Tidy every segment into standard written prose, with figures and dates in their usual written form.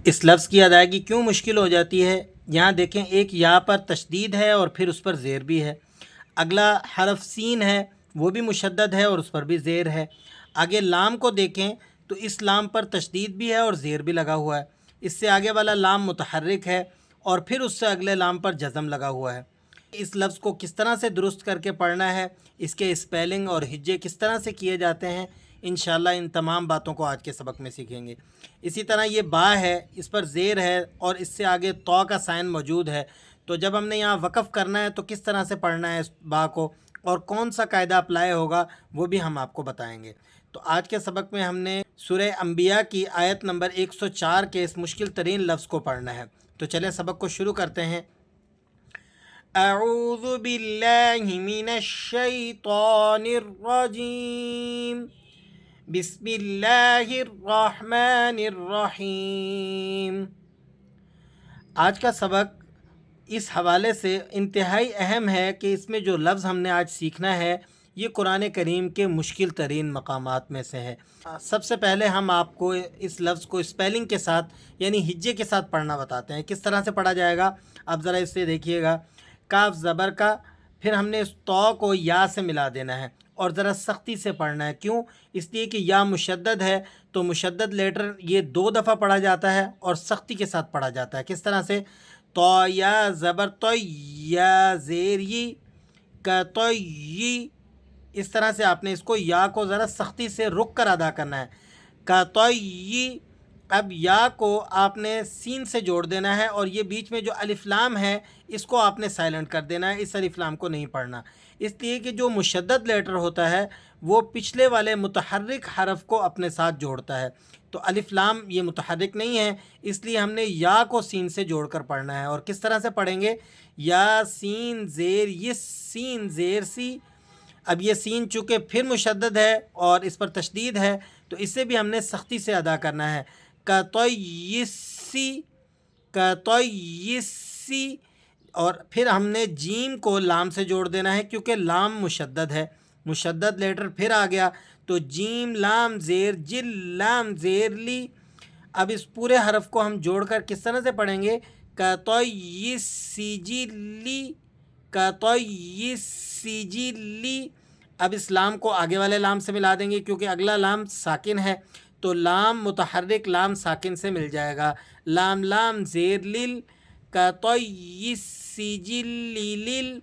اس لفظ کی ادائیگی کیوں مشکل ہو جاتی ہے؟ یہاں دیکھیں، ایک یا پر تشدید ہے اور پھر اس پر زیر بھی ہے۔ اگلا حرف سین ہے، وہ بھی مشدد ہے اور اس پر بھی زیر ہے۔ آگے لام کو دیکھیں تو اس لام پر تشدید بھی ہے اور زیر بھی لگا ہوا ہے۔ اس سے آگے والا لام متحرک ہے اور پھر اس سے اگلے لام پر جزم لگا ہوا ہے۔ اس لفظ کو کس طرح سے درست کر کے پڑھنا ہے، اس کے اسپیلنگ اور ہجے کس طرح سے کیے جاتے ہیں، انشاءاللہ ان تمام باتوں کو آج کے سبق میں سیکھیں گے۔ اسی طرح یہ با ہے، اس پر زیر ہے اور اس سے آگے تو کا سائن موجود ہے، تو جب ہم نے یہاں وقف کرنا ہے تو کس طرح سے پڑھنا ہے اس با کو اور کون سا قاعدہ اپلائی ہوگا وہ بھی ہم آپ کو بتائیں گے۔ تو آج کے سبق میں ہم نے سورہ انبیاء کی آیت نمبر 104 کے اس مشکل ترین لفظ کو پڑھنا ہے۔ تو چلیں سبق کو شروع کرتے ہیں۔ اعوذ باللہ من الشیطان الرجیم، بسم اللہ الرحمن الرحیم۔ آج کا سبق اس حوالے سے انتہائی اہم ہے کہ اس میں جو لفظ ہم نے آج سیکھنا ہے یہ قرآن کریم کے مشکل ترین مقامات میں سے ہے۔ سب سے پہلے ہم آپ کو اس لفظ کو اسپیلنگ کے ساتھ یعنی ہجے کے ساتھ پڑھنا بتاتے ہیں۔ کس طرح سے پڑھا جائے گا آپ ذرا اس سے دیکھیے گا۔ کاف زبر کا، پھر ہم نے اس تو کو یا سے ملا دینا ہے اور ذرا سختی سے پڑھنا ہے۔ کیوں؟ اس لیے کہ یا مشدد ہے تو مشدد لیٹر یہ 2 دفعہ پڑھا جاتا ہے اور سختی کے ساتھ پڑھا جاتا ہے۔ کس طرح سے؟ تو یا زبر تو، یا زیر ی، کا تو ی، اس طرح سے آپ نے اس کو یا کو ذرا سختی سے رک کر ادا کرنا ہے۔ کا تو ی، اب یا کو آپ نے سین سے جوڑ دینا ہے اور یہ بیچ میں جو الف لام ہے اس کو آپ نے سائلنٹ کر دینا ہے، اس الف لام کو نہیں پڑھنا، اس لیے کہ جو مشدد لیٹر ہوتا ہے وہ پچھلے والے متحرک حرف کو اپنے ساتھ جوڑتا ہے، تو الف لام یہ متحرک نہیں ہے، اس لیے ہم نے یا کو سین سے جوڑ کر پڑھنا ہے۔ اور کس طرح سے پڑھیں گے؟ یا سین زیر یس، سین زیر سی۔ اب یہ سین چونکہ پھر مشدد ہے اور اس پر تشدید ہے تو اسے بھی ہم نے سختی سے ادا کرنا ہے۔ کا تو یسی، کا تو یسی، اور پھر ہم نے جیم کو لام سے جوڑ دینا ہے کیونکہ لام مشدد ہے، مشدد لیٹر پھر آ گیا تو جیم لام زیر جل، لام زیر لی۔ اب اس پورے حرف کو ہم جوڑ کر کس طرح سے پڑھیں گے؟ کا تو یسی جی لی، کا تو یسی جی لی۔ اب اس لام کو آگے والے لام سے ملا دیں گے کیونکہ اگلا لام ساکن ہے، تو لام متحرک لام ساکن سے مل جائے گا۔ لام لام زیر لل، کا تو یسی جی لی لل۔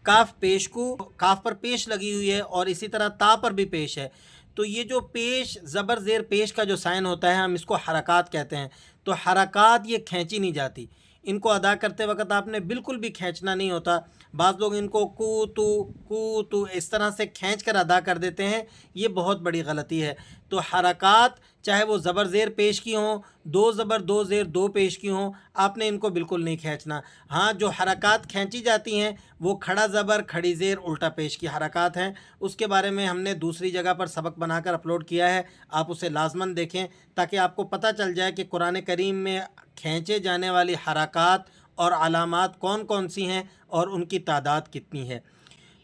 کاف پیش کو، کاف پر پیش لگی ہوئی ہے اور اسی طرح تا پر بھی پیش ہے، تو یہ جو پیش زبر زیر پیش کا جو سائن ہوتا ہے ہم اس کو حرکات کہتے ہیں، تو حرکات یہ کھینچی نہیں جاتی، ان کو ادا کرتے وقت آپ نے بالکل بھی کھینچنا نہیں ہوتا۔ بعض لوگ ان کو کو تو اس طرح سے کھینچ کر ادا کر دیتے ہیں، یہ بہت بڑی غلطی ہے۔ تو حرکات چاہے وہ زبر زیر پیش کی ہوں، 2 زبر 2 زیر 2 پیش کی ہوں، آپ نے ان کو بالکل نہیں کھینچنا۔ ہاں جو حرکات کھینچی جاتی ہیں وہ کھڑا زبر کھڑی زیر الٹا پیش کی حرکات ہیں، اس کے بارے میں ہم نے دوسری جگہ پر سبق بنا کر اپلوڈ کیا ہے، آپ اسے لازماً دیکھیں تاکہ آپ کو پتہ چل جائے کہ قرآن کریم میں کھینچے جانے والی حرکات اور علامات کون کون سی ہیں اور ان کی تعداد کتنی ہے۔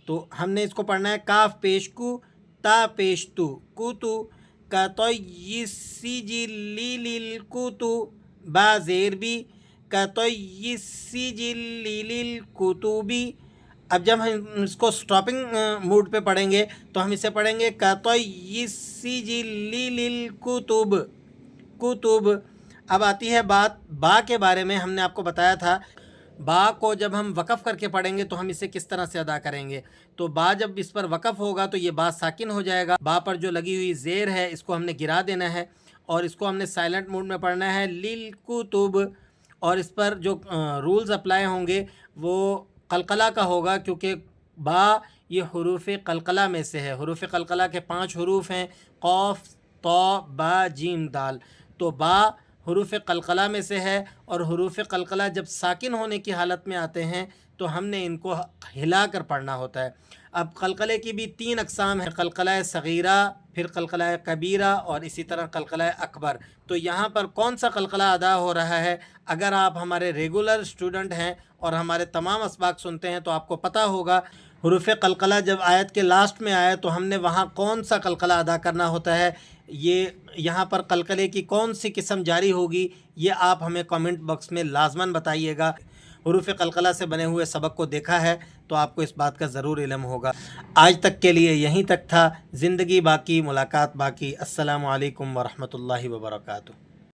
تو ہم نے اس کو پڑھنا ہے۔ کاف پیش کو، تا پیش تو، کو تو، کا تو یسی جی لی لیل کو تو، با زیر بھی، کا تو یسی جی لی لیل کتبی۔ اب جب ہم اس کو سٹاپنگ موڈ پہ پڑھیں گے تو ہم اسے پڑھیں گے کا تو یسی جی لی لیل کتب، کتب۔ اب آتی ہے بات با کے بارے میں، ہم نے آپ کو بتایا تھا با کو جب ہم وقف کر کے پڑھیں گے تو ہم اسے کس طرح سے ادا کریں گے۔ تو با جب اس پر وقف ہوگا تو یہ با ساکن ہو جائے گا، با پر جو لگی ہوئی زیر ہے اس کو ہم نے گرا دینا ہے اور اس کو ہم نے سائلنٹ موڈ میں پڑھنا ہے، للکتب۔ اور اس پر جو رولز اپلائی ہوں گے وہ قلقلہ کا ہوگا کیونکہ با یہ حروف قلقلہ میں سے ہے۔ حروف قلقلہ کے 5 حروف ہیں، قاف، تو، با، جیم، دال، تو با حروف قلقلہ میں سے ہے اور حروف قلقلہ جب ساکن ہونے کی حالت میں آتے ہیں تو ہم نے ان کو ہلا کر پڑھنا ہوتا ہے۔ اب قلقلے کی بھی 3 اقسام ہیں، قلقلہ صغیرہ، پھر قلقلہ کبیرہ اور اسی طرح قلقلہ اکبر۔ تو یہاں پر کون سا قلقلہ ادا ہو رہا ہے؟ اگر آپ ہمارے ریگولر اسٹوڈنٹ ہیں اور ہمارے تمام اسباق سنتے ہیں تو آپ کو پتہ ہوگا حروف قلقلہ جب آیت کے لاسٹ میں آئے تو ہم نے وہاں کون سا قلقلہ ادا کرنا ہوتا ہے، یہ یہاں پر قلقلے کی کون سی قسم جاری ہوگی یہ آپ ہمیں کامنٹ باکس میں لازماً بتائیے گا۔ حروف قلقلہ سے بنے ہوئے سبق کو دیکھا ہے تو آپ کو اس بات کا ضرور علم ہوگا۔ آج تک کے لیے یہیں تک تھا، زندگی باقی، ملاقات باقی۔ السلام علیکم ورحمۃ اللہ وبرکاتہ۔